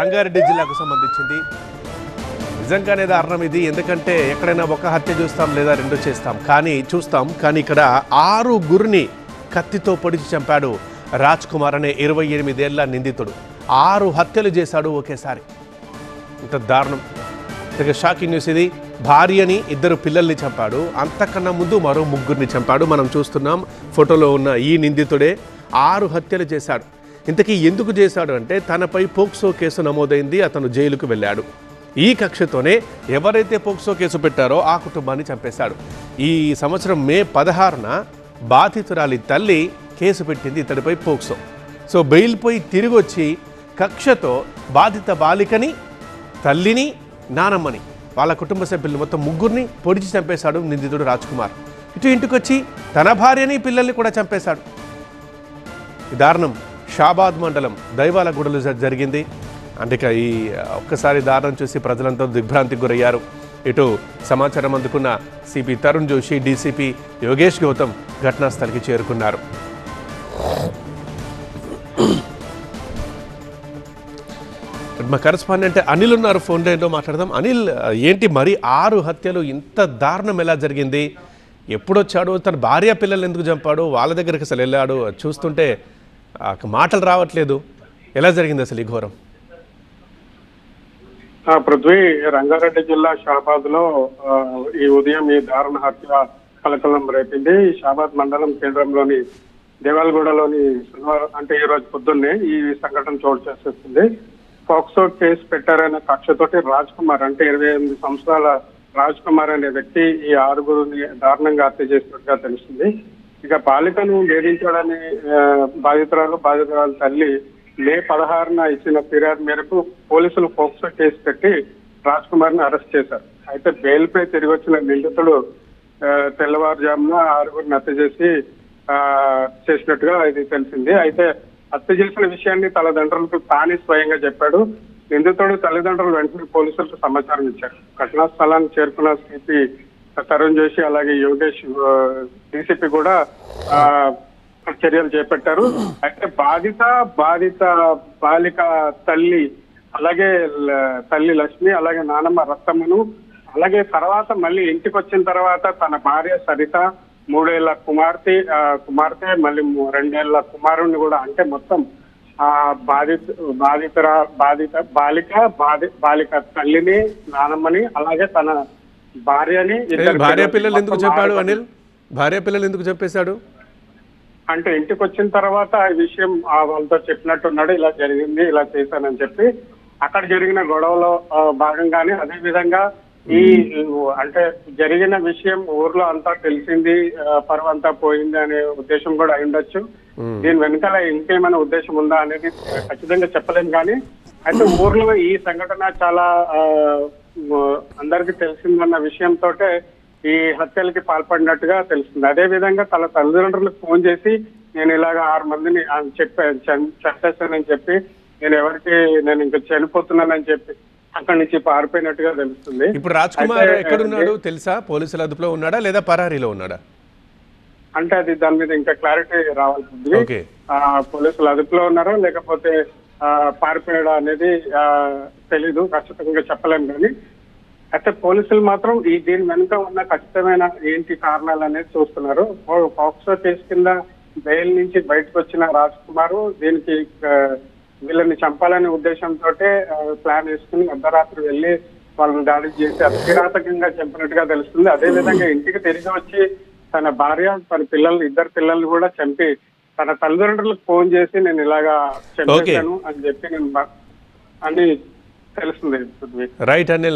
రంగారెడ్డి జిల్లాకు సంబంధించింది. నిజంగానే దారుణం ఇది. ఎందుకంటే ఎక్కడైనా ఒక హత్య చూస్తాం లేదా రెండు చూస్తాం కానీ ఇక్కడ 6 కత్తితో పొడిచి చంపాడు రాజ్ కుమార్ అనే 28 ఏళ్ల నిందితుడు. 6 హత్యలు చేశాడు ఒకేసారి. ఇంత దారుణం. ఇక షాకింగ్ న్యూస్ ఇది. భార్యని 2 పిల్లల్ని చంపాడు. అంతకన్నా ముందు మరో 3 చంపాడు. మనం చూస్తున్నాం ఫోటోలో ఉన్న ఈ నిందితుడే 6 హత్యలు చేశాడు. ఇంతకీ ఎందుకు చేశాడు అంటే తనపై పోక్సో కేసు నమోదైంది. అతను జైలుకు వెళ్ళాడు. ఈ కక్షతోనే ఎవరైతే పోక్సో కేసు పెట్టారో ఆ కుటుంబాన్ని చంపేశాడు. ఈ సంవత్సరం మే 16న బాధితురాలి తల్లి కేసు పెట్టింది ఇతడిపై పోక్సో. సో బెయిల్ పోయి తిరిగి వచ్చి కక్షతో బాధిత బాలికని, తల్లిని, నానమ్మని, వాళ్ళ కుటుంబ సభ్యులను మొత్తం 3 పొడిచి చంపేశాడు నిందితుడు రాజ్ కుమార్. ఇటు ఇంటికొచ్చి తన భార్యని, పిల్లల్ని కూడా చంపేశాడు. ఈ దారుణం షాబాద్ మండలం దైవాలగూడలో జరిగింది. అందుకే ఈ ఒక్కసారి దారుణం చూసి ప్రజలంతా దిగ్భ్రాంతికి గురయ్యారు. ఇటు సమాచారం అందుకున్న సిపి తరుణ్ జోషి, డీసీపీ యోగేష్ గౌతమ్ ఘటనా స్థలికి చేరుకున్నారు. మా కరెస్పాండెంట్ అనిల్ ఉన్నారు, ఫోన్ లైన్లో మాట్లాడదాం. అనిల్, ఏంటి మరి 6 హత్యలు? ఇంత దారుణం ఎలా జరిగింది? ఎప్పుడొచ్చాడు? తన భార్య పిల్లలు ఎందుకు చంపాడు? వాళ్ళ దగ్గరికి అసలు వెళ్ళాడు? చూస్తుంటే మాటలు రావట్లేదు. ఎలా జరిగింది అసలు ఈ ఘోరం? పృథ్వీ, రంగారెడ్డి జిల్లా షాబాద్ లో ఈ ఉదయం ఈ దారుణ హత్య కలకలం రేపింది. షాబాద్ మండలం కేంద్రంలోని దేవాలగూడలోని శనివారం అంటే ఈ రోజు పొద్దున్నే ఈ సంఘటన చోటు చేసేస్తుంది. పోక్సో కేసు పెట్టారనే కక్షతోటి రాజ్ కుమార్ అంటే 28 సంవత్సరాల రాజ్ కుమార్ అనే వ్యక్తి ఈ 6 దారుణంగా హత్య చేసినట్టుగా తెలుస్తుంది. ఇక బాలికను వేధించాడని బాధితురాలు తల్లి మే 16న ఇచ్చిన ఫిర్యాదు మేరకు పోలీసులు పోక్సో కేసు పెట్టి రాజ్ కుమార్ ని అరెస్ట్ చేశారు. అయితే బెయిల్ పై తిరిగి వచ్చిన నిందితుడు తెల్లవారుజామున 6 హత్య చేసినట్టుగా ఇది తెలిసింది. అయితే హత్య చేసిన విషయాన్ని తల్లిదండ్రులకు తానే స్వయంగా చెప్పాడు. నిందితుడు తల్లిదండ్రులు వెంటనే పోలీసులకు సమాచారం ఇచ్చారు. ఘటనా స్థలానికి చేరుకున్న సిపి తరుణ్ జోషి అలాగే యోగేష్ డీసీపీ కూడా చర్యలు చేపట్టారు. అయితే బాధిత బాలిక తల్లి, అలాగే తల్లి లక్ష్మి, అలాగే నానమ్మ రత్తమ్మను, అలాగే తర్వాత మళ్ళీ ఇంటికి వచ్చిన తర్వాత తన భార్య సరిత, 3 ఏళ్ల కుమార్తె మళ్ళీ 2 ఏళ్ల కుమారుణ్ణి కూడా, అంటే మొత్తం బాలిక తల్లిని, నానమ్మని, అలాగే తన భార్యని, భార్య పిల్లలు ఎందుకు చెప్పాడు అనిల్? భార్య పిల్లలు ఎందుకు చెప్పేశాడు అంటే ఇంటికి వచ్చిన తర్వాత ఈ విషయం వాళ్ళతో చెప్పినట్టున్నాడు. ఇలా జరిగింది, ఇలా చేశానని చెప్పి. అక్కడ జరిగిన గొడవలో భాగంగానే అదే విధంగా ఈ అంటే జరిగిన విషయం ఊర్లో అంతా తెలిసింది, పరువంతా పోయింది అనే ఉద్దేశం కూడా అయి ఉండొచ్చు. దీని వెనకాల ఇంకేమైనా ఉద్దేశం ఉందా అనేది ఖచ్చితంగా చెప్పలేము. కానీ అయితే ఊర్లో ఈ సంఘటన చాలా అందరికి తెలిసిందన్న విషయంతో ఈ హత్యలకి పాల్పడినట్టుగా తెలుస్తుంది. అదే విధంగా తన తల్లిదండ్రులకు ఫోన్ చేసి నేను ఇలాగ 6 మందిని చంపేస్తానని చెప్పి, నేను ఇంకా చనిపోతున్నానని చెప్పి అక్కడి నుంచి పారిపోయినట్టుగా తెలుస్తుంది. ఇప్పుడు రాజ్ కుమార్ ఎక్కడున్నాడు తెలుసా? పోలీసుల అదుపులో ఉన్నాడా లేదా పరారీలో ఉన్నాడా? అంటే అది దాని మీద ఇంకా క్లారిటీ రావాల్సింది. పోలీసులు అదుపులో ఉన్నారా లేకపోతే పారిపోయాడా అనేది తెలీదు, ఖచ్చితంగా చెప్పలేము. కానీ అయితే పోలీసులు మాత్రం దీని వెనుక ఉన్న ఖచ్చితమైన ఏంటి కారణాలు అనేది చూస్తున్నారు. పోక్సో కేసు కింద బెయిల్ నుంచి బయటకు వచ్చిన రాజ్ కుమార్ దీనికి వీళ్ళని చంపాలనే ఉద్దేశంతో ప్లాన్ వేసుకుని అర్ధరాత్రి వెళ్లి వాళ్ళని దాడి చేసి అతికిరాతకంగా చంపినట్టుగా తెలుస్తుంది. అదే విధంగా ఇంటికి తిరిగి వచ్చి తన భార్య, తన 2 పిల్లల్ని కూడా చంపి తన తల్లిదండ్రులకు ఫోన్ చేసి నేను ఇలాగా చంపాను అని చెప్పి అని తెలుస్తుంది. రైట్ అనిల్.